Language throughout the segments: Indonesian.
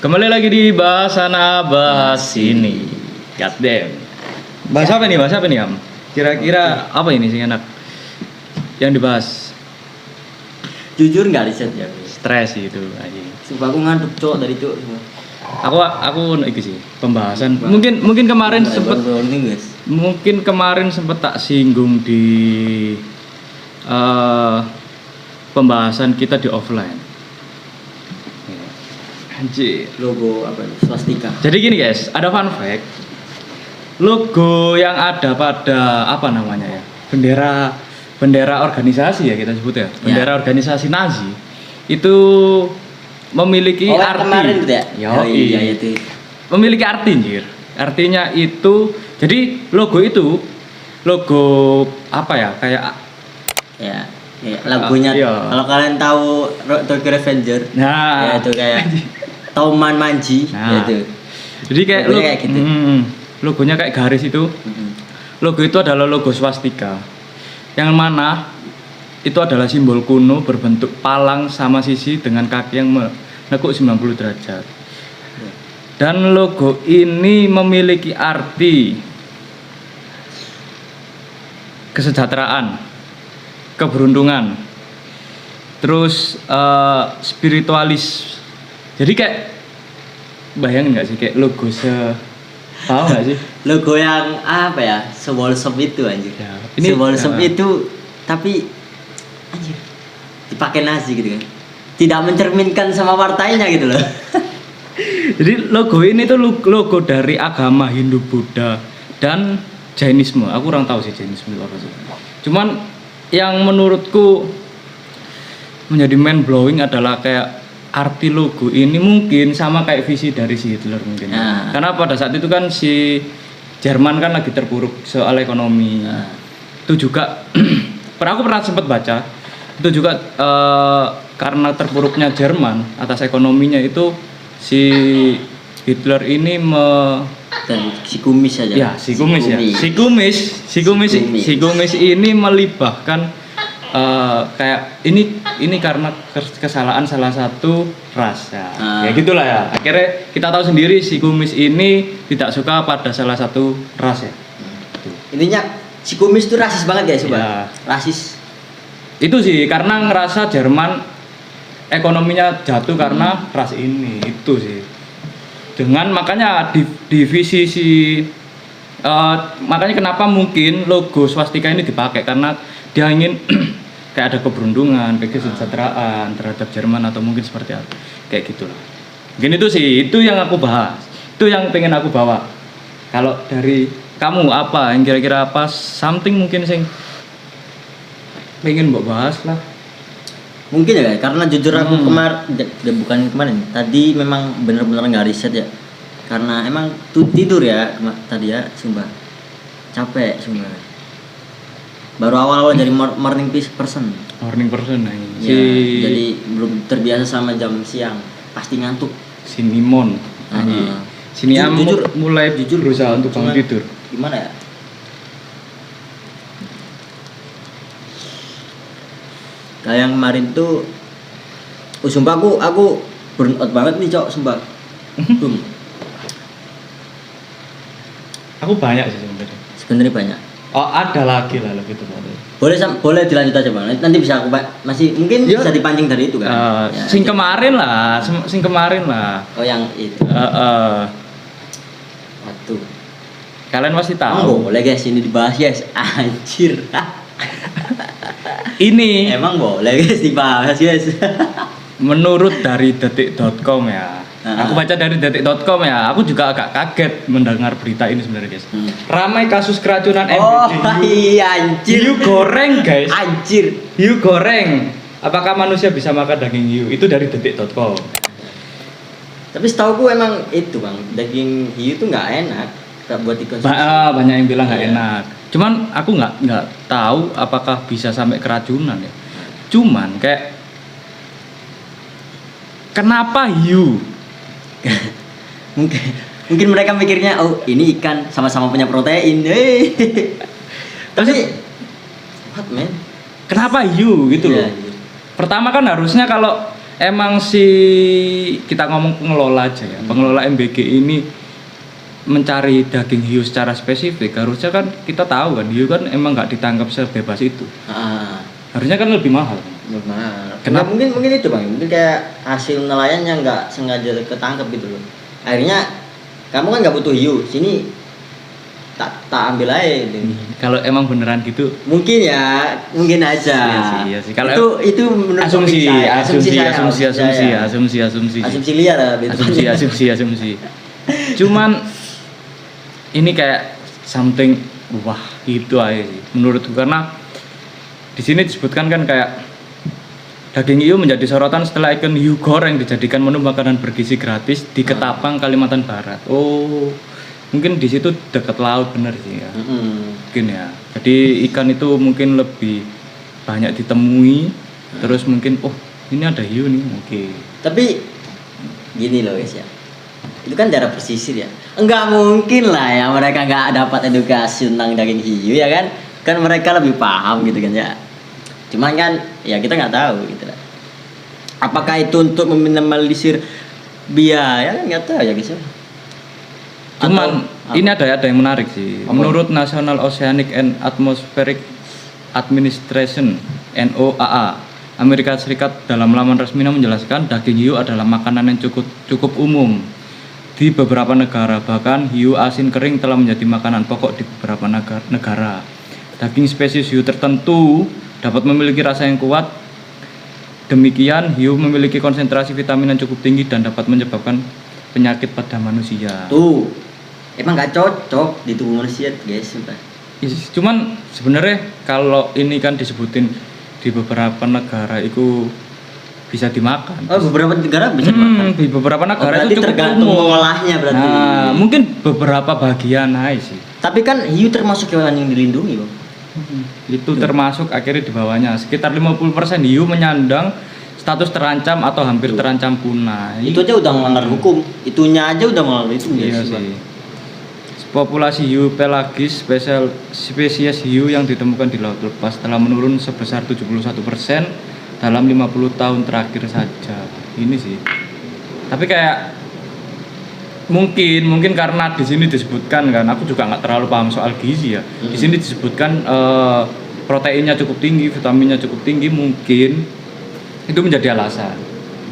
Kembali lagi di bahas sana bahas sini. God damn. Bahas apa nih? Bahas apa nih, Am? Kira-kira apa ini sih enak yang dibahas? Jujur nggak riset ya? Stres gitu anjing. Sumpah aku ngantuk cok dari cok. Aku iki sih pembahasan. Mungkin kemarin sempet tak singgung di pembahasan kita di offline. Anjir. Logo apa itu? Swastika. Jadi gini guys, ada fun fact. Logo yang ada pada apa namanya ya? Bendera organisasi ya kita sebut ya. Bendera organisasi Nazi itu memiliki arti. Kemarin itu ya? Iya itu. Memiliki arti anjir. Artinya itu jadi logo apa ya? Kayak ya lagunya. Kalau kalian tahu Tokyo Revenger, ya itu kayak Tauman Manji gitu. Jadi kayak kayak gitu. Logonya kayak garis itu. Logo itu adalah logo swastika. Yang mana itu adalah simbol kuno berbentuk palang sama sisi dengan kaki yang menekuk 90 derajat. Dan logo ini memiliki arti kesejahteraan, keberuntungan, terus spiritualis. Jadi kayak bayangin nggak sih kayak logo tahu nggak sih? Logo yang apa ya? Sewolsop itu anjir. Ya, ini Sewolsop itu tapi anjir dipakai Nazi gitu kan. Tidak mencerminkan sama partainya gitu loh. Jadi logo ini tuh logo dari agama Hindu, Buddha dan Jainisme. Aku kurang tahu sih Jainisme itu apa sih. Cuman yang menurutku menjadi mind blowing adalah kayak arti logo ini mungkin sama kayak visi dari si Hitler mungkin. Karena pada saat itu kan si Jerman kan lagi terpuruk soal ekonomi. Itu juga aku pernah sempat baca itu juga karena terpuruknya Jerman atas ekonominya itu si Hitler ini dan si kumis aja. Ya, si kumis ini melibahkan kayak ini karena kesalahan salah satu ras ya. Ya gitulah ya. Akhirnya kita tahu sendiri si kumis ini tidak suka pada salah satu ras ya. Intinya si kumis itu rasis banget guys, ya. Rasis. Itu sih karena ngerasa Jerman ekonominya jatuh karena ras ini. Itu sih. Dengan makanya divisi makanya kenapa mungkin logo swastika ini dipakai karena dia ingin kayak ada keberuntungan, kayak kesejahteraan terhadap Jerman atau mungkin seperti apa, kayak gitulah. Mungkin itu sih, itu yang aku bahas, itu yang pengen aku bawa. Kalau dari kamu apa, yang kira-kira apa, something mungkin sing pengen mbok bahas lah. Mungkin ya, karena jujur aku bukan kemarin, tadi memang benar-benar nggak riset ya, karena emang tidur ya tadi ya, sumpah capek sumpah. Baru awal-awal dari morning person nah ini. Ya, jadi belum terbiasa sama jam siang, pasti ngantuk. Si Mimon. Sini jujur mulai berusaha untuk bangun tidur. Gimana ya? Kayak yang kemarin tuh, sumpah aku burn out banget nih cok, sumpah. Aku banyak sih sebenarnya banyak. Oh ada lagi lah lebih tepatnya. Boleh dilanjut aja bang. Nanti bisa aku masih mungkin bisa dipancing dari itu kan. Ya, sing kemarin lah. Oh yang itu. Waduh. Kalian masih tahu. Boleh guys ini dibahas guys. Anjir. Ini. Emang boleh guys dibahas guys. Menurut dari detik.com ya. Aku baca dari detik.com ya. Aku juga agak kaget mendengar berita ini sebenarnya guys. Ramai kasus keracunan MBD. Oh iya anjir. Hiu goreng guys. Anjir. Hiu goreng. Apakah manusia bisa makan daging hiu? Itu dari detik.com. Tapi setauku emang itu bang, daging hiu itu nggak enak buat dikonsumsi. Banyak yang bilang nggak enak. Cuman aku nggak tahu apakah bisa sampai keracunan ya. Cuman kayak kenapa hiu? mungkin mereka mikirnya oh ini ikan sama-sama punya protein. Tapi what man? Kenapa hiu gitu loh? Iya. Pertama kan harusnya kalau emang si kita ngomong pengelola aja ya, pengelola MBG ini mencari daging hiu secara spesifik, harusnya kan kita tahu kan hiu kan emang nggak ditangkap sebebas itu, harusnya kan lebih mahal. Mahal. Kenapa? Mungkin itu bang, mungkin kayak hasil nelayan yang nggak sengaja ketangkep gitu loh. Akhirnya kamu kan nggak butuh hiu, sini tak ambil aja gitu. Kalau emang beneran gitu, Mungkin ya, mungkin aja. Iya sih. Kalau itu menurut asumsi liar lah, asumsi. Cuman ini kayak something wah itu aja sih menurutku, karena di sini disebutkan kan kayak daging hiu menjadi sorotan setelah ikan hiu goreng dijadikan menu makanan bergizi gratis di Ketapang, Kalimantan Barat. Oh, mungkin di situ dekat laut bener sih ya. Mungkin ya. Jadi ikan itu mungkin lebih banyak ditemui. Terus mungkin ini ada hiu nih. Oke. Tapi gini loh guys ya. Itu kan daerah pesisir ya. Enggak mungkin lah ya mereka nggak dapat edukasi tentang daging hiu ya kan. Kan mereka lebih paham gitu kan ya. Cuman kan ya kita nggak tahu gitu lah. Apakah itu untuk meminimalisir biaya kan nggak tahu ya guys ya. Cuman ini ada yang menarik sih. Menurut National Oceanic and Atmospheric Administration (NOAA), Amerika Serikat dalam laman resminya menjelaskan daging hiu adalah makanan yang cukup umum di beberapa negara. Bahkan hiu asin kering telah menjadi makanan pokok di beberapa negara. Daging spesies hiu tertentu dapat memiliki rasa yang kuat. Demikian, hiu memiliki konsentrasi vitamin yang cukup tinggi dan dapat menyebabkan penyakit pada manusia. Tuh, emang nggak cocok di tubuh manusia guys, sumpah. Cuman sebenarnya kalau ini kan disebutin di beberapa negara itu bisa dimakan. Oh, beberapa negara bisa dimakan. Di beberapa negara itu cukup tergantung mengolahnya berarti. Nah, mungkin beberapa bagian aja sih. Tapi kan hiu termasuk hewan yang dilindungi, Bang. Itu termasuk akhirnya di bawahnya sekitar 50% hiu menyandang status terancam atau hampir terancam punah. Itu aja udah melanggar hukum. Itunya aja udah melanggar itu iya guys. Sih. Populasi hiu pelagis spesies hiu yang ditemukan di laut lepas telah menurun sebesar 71% dalam 50 tahun terakhir saja. Ini sih. Tapi kayak mungkin karena di sini disebutkan kan, aku juga nggak terlalu paham soal gizi ya. Di sini disebutkan proteinnya cukup tinggi, vitaminnya cukup tinggi, mungkin itu menjadi alasan.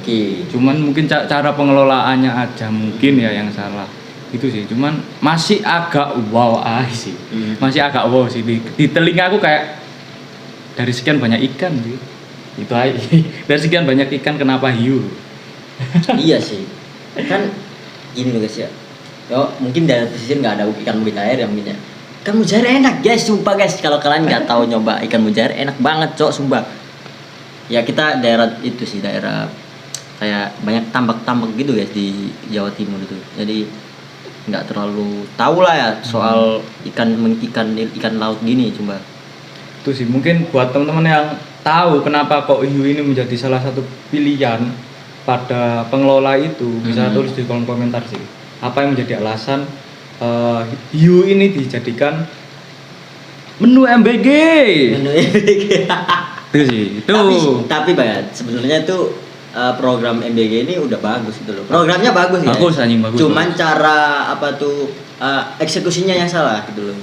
Oke. Cuman mungkin cara pengelolaannya aja mungkin ya yang salah. Itu sih, cuman masih agak wow sih. Masih agak wow sih di telinga aku kayak dari sekian banyak ikan sih. Itu aja. Dari sekian banyak ikan kenapa hiu? Iya sih. Kan gini loh guys ya. Yo, mungkin daerah pesisir nggak ada ikan mujair ya mungkin ya. Ikan mujair enak guys, sumpah guys. Kalau kalian nggak tahu nyoba ikan mujair enak banget cok, sumpah. Ya kita daerah itu sih, daerah kayak banyak tambak-tambak gitu guys di Jawa Timur itu. Jadi nggak terlalu tahu lah ya soal ikan laut gini, coba. Itu sih mungkin buat teman-teman yang tahu kenapa kok hiu ini menjadi salah satu pilihan pada pengelola itu, bisa tulis di kolom komentar sih. Apa yang menjadi alasan hiu ini dijadikan menu MBG? Menu MBG. Itu sih. Itu. Tapi banget sebenarnya itu program MBG ini udah bagus gitu loh. Programnya bagus ya. Bagus anjing, bagus. Cuman cara eksekusinya yang salah gitu loh.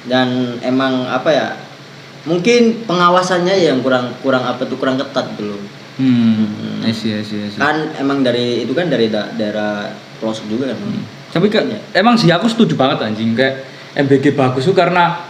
Dan emang apa ya? Mungkin pengawasannya yang kurang ketat gitu loh. Iya. Kan emang dari daerah pelosok juga kan. Tapi emang sih aku setuju banget anjing, kayak MBG bagus tuh karena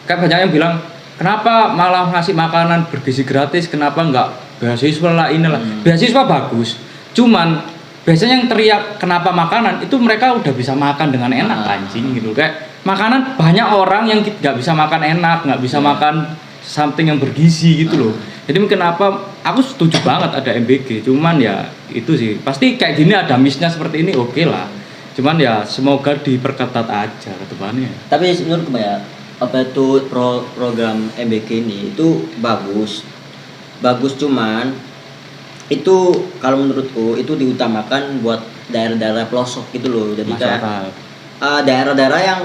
kayak banyak yang bilang kenapa malah ngasih makanan bergizi gratis, kenapa enggak beasiswa lah inilah. Beasiswa bagus, cuman biasanya yang teriak kenapa makanan itu mereka udah bisa makan dengan enak anjing gitu. Kayak makanan banyak orang yang nggak bisa makan enak, nggak bisa makan something yang bergizi gitu loh. Jadi mungkin aku setuju banget ada MBG, cuman ya itu sih pasti kayak gini ada miss-nya seperti ini oke lah. Cuman ya semoga diperketat aja ke depannya. Tapi menurutku ya program MBG ini itu bagus cuman itu kalau menurutku itu diutamakan buat daerah-daerah pelosok gitu loh. Jadi kayak daerah-daerah yang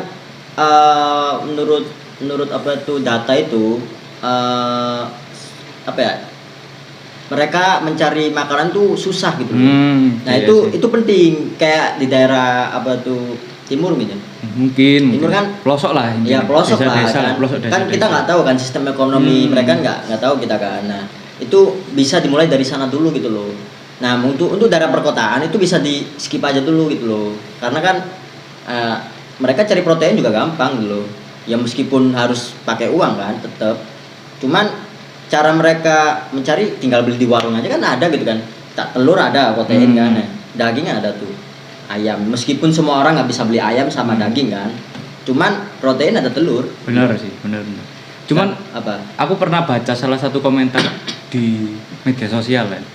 menurut data itu mereka mencari makanan tuh susah gitu loh. Nah iya itu sih. itu penting kayak di daerah apa tuh timur gitu. Mungkin Timur kan pelosok lah ini. Ya pelosok lah Desa-desa, kan. pelosok Kan kita nggak tahu kan sistem ekonomi mereka nggak tahu kita kan. Nah itu bisa dimulai dari sana dulu gitu loh. Nah untuk daerah perkotaan itu bisa di skip aja dulu gitu loh. Karena kan mereka cari protein juga gampang gitu loh. Ya meskipun harus pakai uang kan tetap. Cuman cara mereka mencari tinggal beli di warung aja kan ada gitu kan. Tak telur ada protein kan. Nah, daging ada tuh. Ayam meskipun semua orang nggak bisa beli ayam sama daging kan. Cuman protein ada telur. Benar sih, benar. Cuman apa? Aku pernah baca salah satu komentar di media sosial kan.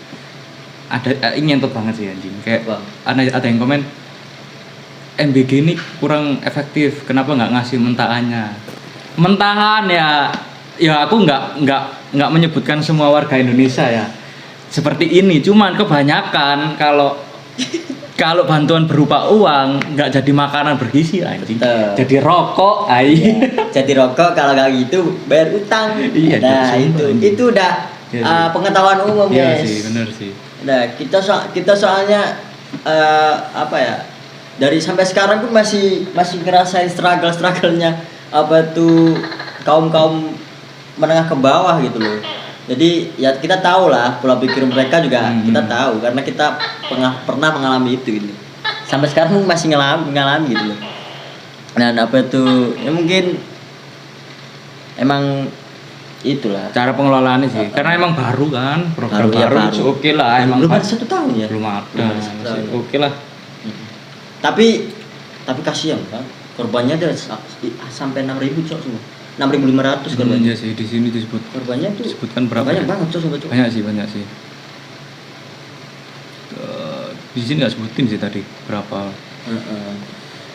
Ada ini nyentuh banget sih anjing. Kayak ada yang komen MBG ini kurang efektif. Kenapa nggak ngasih mentahannya? Mentahan ya aku nggak menyebutkan semua warga Indonesia ya seperti ini. Cuman kebanyakan kalau bantuan berupa uang nggak jadi makanan bergizi anjing. Jadi rokok ya, jadi rokok kalau nggak gitu bayar utang. Iya, nah itu udah pengetahuan umum iya guys. Sih benar sih. Nah kita soalnya apa ya dari sampai sekarang pun masih ngerasain struggle-nya apa tuh kaum menengah ke bawah gitu loh. Jadi ya kita tahu lah pola pikir mereka juga kita tahu karena kita pernah mengalami itu gitu. Sampai sekarang masih ngalami gitu loh. Nah apa itu ya mungkin emang itulah cara pengelolaannya sih karena emang baru kan program baru. Oke lah emang belum ada 1 tahun ya belum ada oke lah. Tapi kasihan kan korbannya ada sampai 6.000 cok semua 6.500 korbannya. Iya sih di sini korbannya tuh disebutkan berapa banyak banget cok. Banyak sih di sini nggak sebutin sih tadi berapa.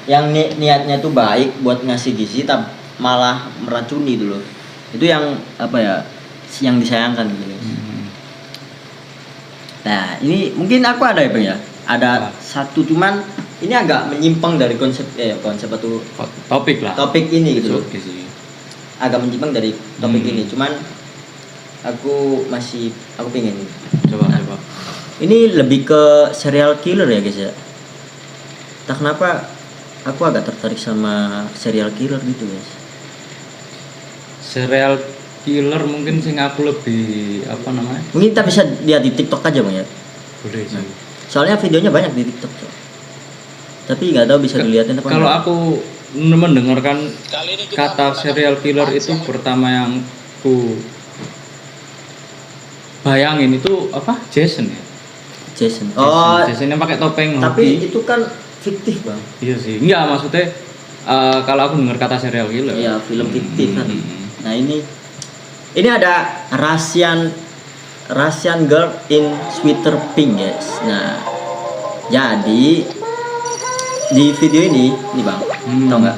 Yang niatnya tuh baik buat ngasih gizi tapi malah meracuni dulu itu yang apa ya yang disayangkan gitu guys. Nah ini mungkin aku ada ya Bang ya ada satu cuman ini agak menyimpang dari konsep atau topik ini gitu loh. Oke sih. Agak menyimpang dari topik ini cuman aku pengen coba. Ini lebih ke serial killer ya guys ya. Tak kenapa aku agak tertarik sama serial killer gitu guys. Serial killer mungkin sing aku lebih apa namanya? Mungkin kita bisa lihat di TikTok aja Bang ya. Boleh sih. Soalnya videonya banyak di TikTok. Tapi nggak tahu bisa dilihatin apa. Kalau aku mendengarkan kata serial killer itu pertama yang ku bayangin itu apa? Jason ya. Jason yang pakai topeng. Tapi itu kan fiktif Bang. Iya sih. Enggak maksudnya kalau aku dengar kata serial killer. Iya film fiktif kan. Nah ini ada Russian girl in sweater pink guys. Nah jadi di video ini Bang tau nggak?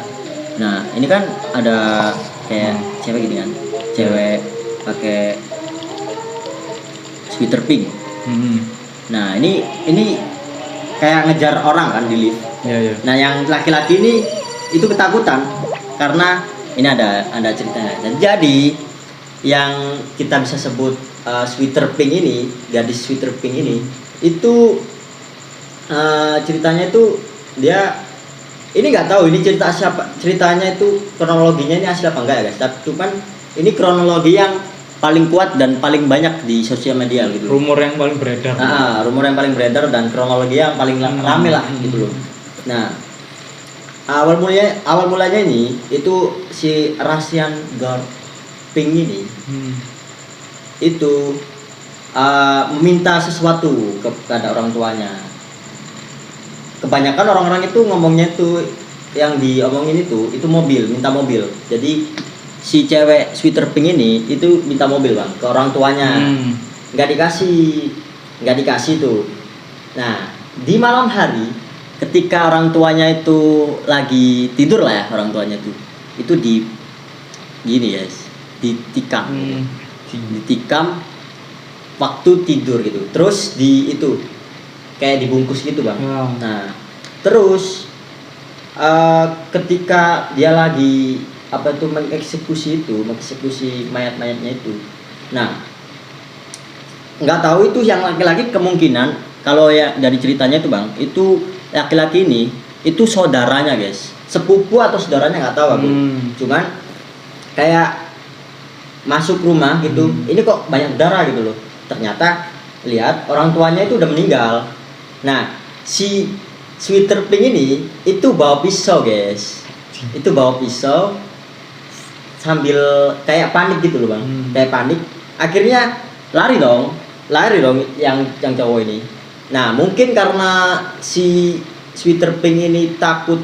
Nah ini kan ada kayak cewek gini kan, cewek pakai sweater pink. Nah ini kayak ngejar orang kan di lift. Iya. Nah yang laki-laki ini itu ketakutan karena ini ada ceritanya. Dan jadi yang kita bisa sebut sweater pink ini, gadis sweater pink ini itu ceritanya itu dia ini nggak tahu ini cerita siapa, ceritanya itu kronologinya ini asli apa enggak ya guys. Tapi cuman ini kronologi yang paling kuat dan paling banyak di sosial media gitu. Rumor yang paling beredar. Rumor yang paling beredar dan kronologi yang paling rame lah gitu loh. Nah, awal mulanya ini itu si Russian girl pink ini itu meminta sesuatu kepada orang tuanya. Kebanyakan orang-orang itu ngomongnya itu yang diomongin itu mobil, minta mobil. Jadi si cewek sweater pink ini itu minta mobil Bang ke orang tuanya. Nggak dikasih tuh. Nah di malam hari ketika orang tuanya itu lagi tidur lah ya, orang tuanya itu di gini guys, ditikam waktu tidur gitu, terus itu kayak dibungkus gitu Bang. Nah terus ketika dia lagi mengeksekusi mayat-mayatnya itu. Nah nggak tahu itu yang laki-laki kemungkinan kalau ya dari ceritanya itu bang, itu laki-laki ini itu saudaranya guys, sepupu atau saudaranya nggak tahu aku. Cuman kayak masuk rumah gitu, ini kok banyak darah gitu loh. Ternyata lihat orang tuanya itu udah meninggal. Nah si Sweeter Pink ini itu bawa pisau guys, itu bawa pisau sambil kayak panik gitu loh bang, kayak panik. Akhirnya lari dong yang cowok ini. Nah mungkin karena si Sweeter Pink ini takut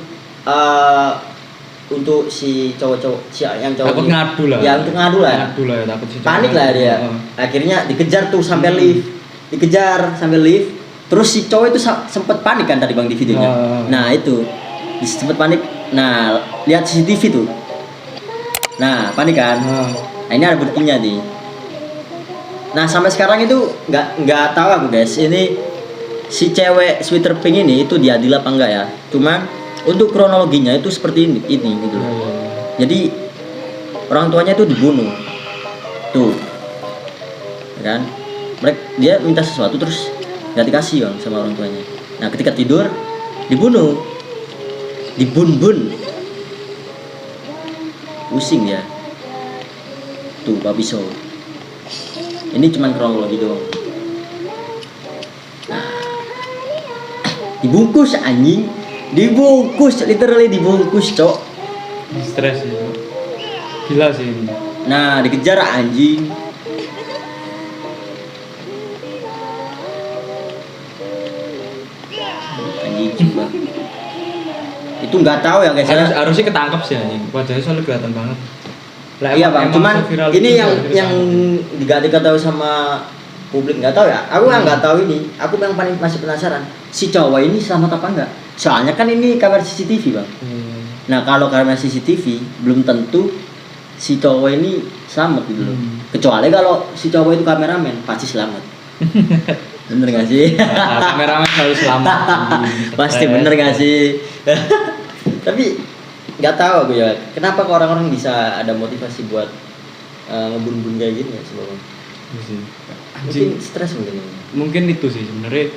untuk si cowok-cowok yang cowok takut ini, ngadu lah ya untuk ngadu lah ya, takut si panik lah dia. Akhirnya dikejar tuh sampai lift, terus si cowok itu sempet panik kan tadi bang di videonya. Nah itu sempet panik. Nah lihat CCTV tuh, nah panik kan. Nah ini ada buktinya nih. Nah sampai sekarang itu nggak tahu aku guys, ini si cewek Sweeter Pink ini itu diadil apa enggak ya. Cuman untuk kronologinya itu seperti ini gitu. Jadi orang tuanya itu dibunuh tuh, ya kan? Dia minta sesuatu terus nggak dikasih bang sama orang tuanya. Nah ketika tidur dibunuh, dibun-bun, pusing ya tuh babi pisau. Ini cuman kronologi doang. Nah, dibungkus anjing, literally dibungkus cok. stres ya, gila sih ini. Nah dikejar anjing. Anjing coba. Itu nggak tahu ya guys. Harusnya ketangkep sih anjing, wajahnya soalnya kelihatan banget. Lah, iya bang, cuman ini yang nggak diketahui sama publik, nggak tahu ya. Aku yang nggak tahu ini, aku yang paling masih penasaran. Si cowok ini selamat apa enggak? Soalnya kan ini kamera CCTV bang. Nah kalau kamera CCTV belum tentu si cowok ini selamat gitu loh. Kecuali kalau si cowok itu kameramen pasti selamat. Bener gak sih? Kameramen selalu selamat. Pasti bener gak sih? Tapi nggak tahu aku ya, kenapa kok orang-orang bisa ada motivasi buat ngebun-bun kayak gini ya sebelum. Mungkin stres mungkin itu sih sebenarnya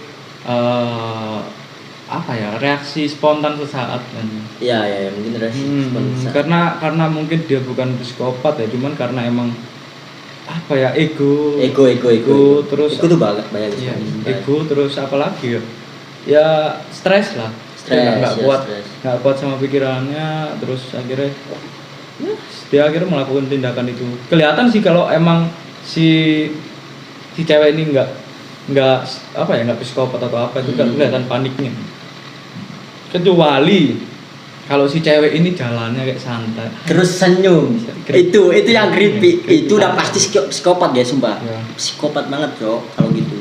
apa ya, reaksi spontan sesaat kan. Iya mungkin reaksi spontan sesaat. Karena mungkin dia bukan psikopat ya, cuman karena emang apa ya, ego terus ego tuh banyak iya, ego terus apa lagi ya stres lah, nggak kuat sama pikirannya, terus akhirnya ya, dia akhirnya melakukan tindakan itu. Kelihatan sih kalau emang si cewek ini nggak apa ya, nggak psikopat atau apa, itu kan kelihatan paniknya. Kecuali kalau si cewek ini jalannya kayak santai terus senyum, itu yang creepy. Itu udah pasti psikopat ya sumpah ya. Psikopat banget cok kalau gitu.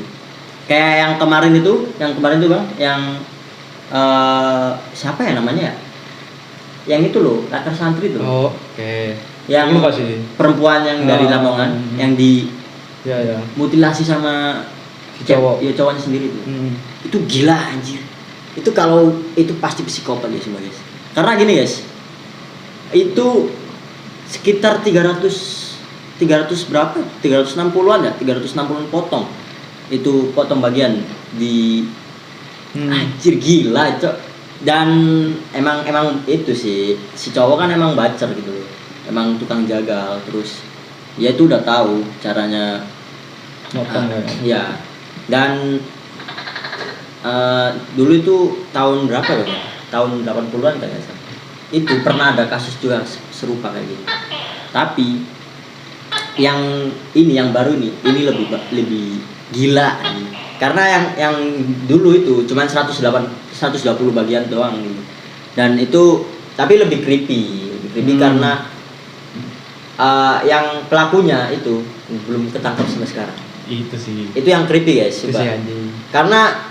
Kayak yang kemarin tuh bang, yang siapa ya namanya ya, yang itu loh, latar santri tuh. Oke. Yang perempuan yang dari Lamongan yang di mutilasi sama si cowok. Ya cowoknya sendiri tuh. Itu gila anjir. Itu kalau itu pasti psikopat ya semua guys. Karena gini guys, itu sekitar 300 berapa? 360-an ya? 360 potong. Itu potong bagian di anjir gila cok. Dan emang itu sih, si cowok kan emang bacer gitu loh. Emang tukang jagal, terus ya itu udah tahu caranya motong ya. Dan dulu itu tahun berapa ya? Tahun 80-an kan ya. Itu pernah ada kasus juga serupa kayak gitu. Tapi yang baru ini lebih gila nih. Karena yang dulu itu cuma 120 bagian doang gitu. Dan itu tapi lebih creepy karena yang pelakunya itu belum ketangkap sampai sekarang. Itu sih. Itu yang creepy guys. Karena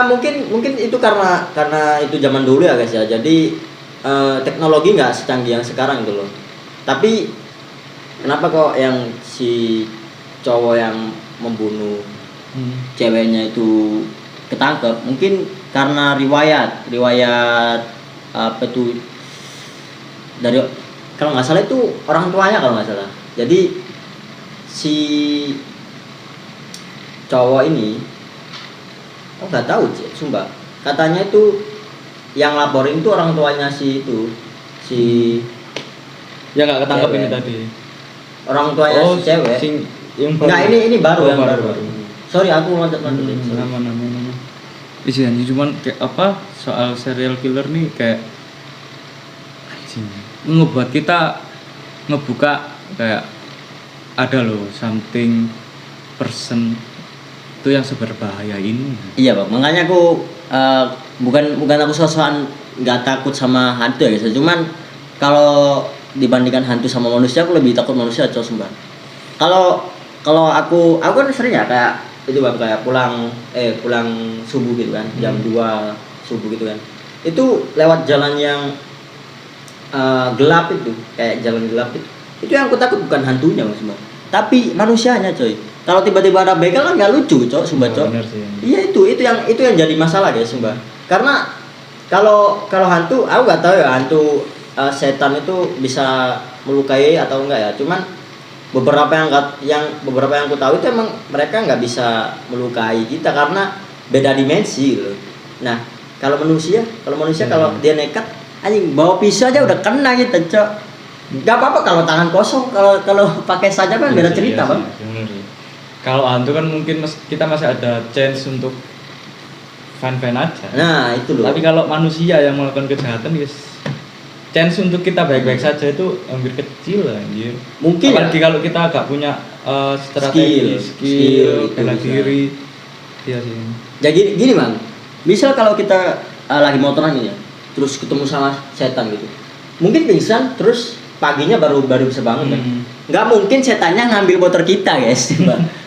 mungkin itu karena itu zaman dulu ya guys ya. Jadi teknologi nggak secanggih yang sekarang gitu loh. Tapi kenapa kok yang si cowok yang membunuh ceweknya itu ketangkep? Mungkin karena riwayat apa tuh, dari kalau nggak salah itu orang tuanya kalau nggak salah. Jadi si cowok ini, aku nggak tahu sih, sumpah. Katanya itu yang laporin itu orang tuanya si Ya nggak ketangkep cewek. ini tadi. orang tuanya si cewek. Yang Enggak, ini baru Oh, yang baru. Sorry, aku loncat. Nama. Isi anjing cuman kayak apa soal serial killer nih kayak anjing ngebuat kita ngebuka kayak ada loh something person itu yang seberbahaya ini. Iya, Pak. Makanya aku bukan aku sosokan nggak takut sama hantu ya guys. Cuman kalau dibandingkan hantu sama manusia, aku lebih takut manusia, cowok sumpah. Kalau aku kan sering ya kayak itu Bang, kayak pulang subuh gitu kan, jam 2 subuh gitu kan. Itu lewat jalan yang gelap itu, kayak jalan gelap itu. Itu yang aku takut bukan hantunya Mas, Bang. Tapi manusianya, coy. Kalau tiba-tiba ada begal kan nggak lucu, cowok sumpah, cowok. Iya, itu yang jadi masalah guys, sumpah. Karena kalau hantu, aku nggak tahu ya hantu setan itu bisa melukai atau enggak ya. Cuman beberapa yang aku tahu itu emang mereka nggak bisa melukai kita karena beda dimensi gitu. Nah, kalau manusia kalau dia nekat anjing bawa pisau aja udah kena kita, cok. Gak apa-apa kalau tangan kosong, kalau pakai saja kan beda cerita, Bang. Kalau hantu kan mungkin kita masih ada chance untuk fan aja. Nah, itu loh. Tapi kalau manusia yang melakukan kejahatan, guys, chance untuk kita baik-baik saja itu hampir kecil anjir. Mungkin apalagi ya, kalau kita agak punya strategi, skill bela diri. Iya sih. Jadi gini, Bang. Misal kalau kita lagi motoran ini ya, terus ketemu sama setan gitu. Mungkin pingsan terus paginya baru bisa bangun kan. Nggak mungkin setannya ngambil motor kita, guys.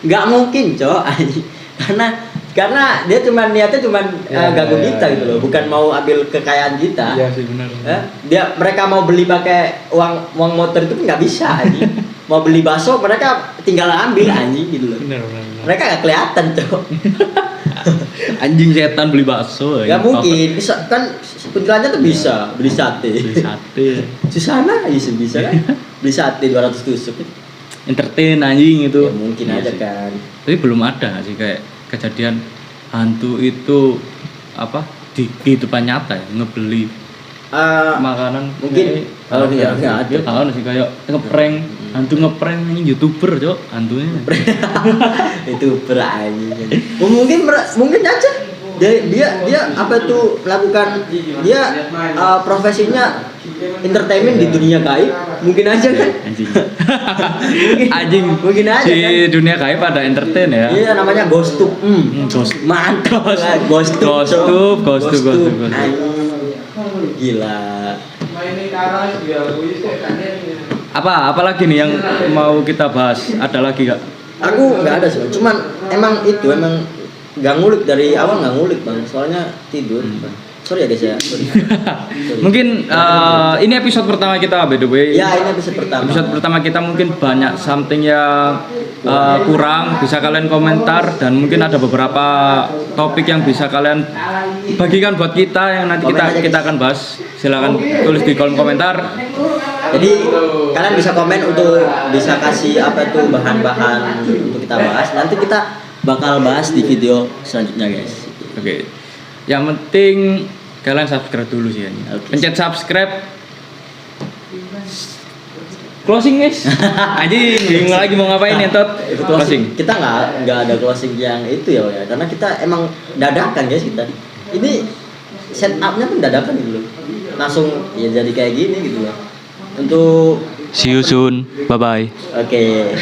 Nggak mungkin, Cok. Karena dia niatnya cuma ganggu kita gitu loh, bukan mau ambil kekayaan kita. Iya sih, benar. Mereka mau beli pakai uang motor itu nggak bisa anjing. Mau beli bakso mereka tinggal ambil anjing gitu loh. Benar. Mereka nggak kelihatan, Cok. Anjing setan beli bakso Nggak mungkin. Bisa kan kuntilannya tuh bisa beli sate. Beli sate. Di sana bisa kan? Beli sate 200 tusuk. Entertain anjing itu. Ya, mungkin aja sih. kan. Tapi belum ada sih kayak kejadian hantu itu apa di kehidupan nyata ya ngebeli makanan mungkin kalau nggak ada. Tahu sih kayak ngeprank ngeprank ini YouTuber, Cok, hantunya. Itu berani. Mungkin aja dia apa tuh melakukan dia profesinya entertainment di dunia gaib, mungkin aja kan. Anjing mungkin aja di kan. dunia gaib ada entertain ya. Iya, namanya GhostTube. Mantap. GhostTube. Gila. Apalagi nih yang mau kita bahas? Ada lagi gak? Aku nggak ada sih, cuman emang nggak ngulik dari awal, nggak ngulik Bang, soalnya tidur. Sorry ya guys ya. Sorry. Mungkin ini episode pertama kita by the way. Ya, ini episode pertama. Episode pertama kita mungkin banyak something yang kurang, bisa kalian komentar dan mungkin ada beberapa topik yang bisa kalian bagikan buat kita yang nanti kita akan bahas. Silakan tulis di kolom komentar. Jadi kalian bisa komen untuk bisa kasih apa tuh bahan-bahan untuk kita bahas. Nanti kita bakal bahas di video selanjutnya guys. Oke. Yang penting kalian subscribe dulu sih ini. Pencet subscribe. Closing guys. Anjing, bingung lagi mau ngapain ya Tot? Closing. Kita nggak ada closing yang itu ya, karena kita emang dadakan guys kita. Ini setupnya pun dadakan gitu loh. Langsung ya jadi kayak gini gitu loh. Untuk see you soon. Bye bye. Oke.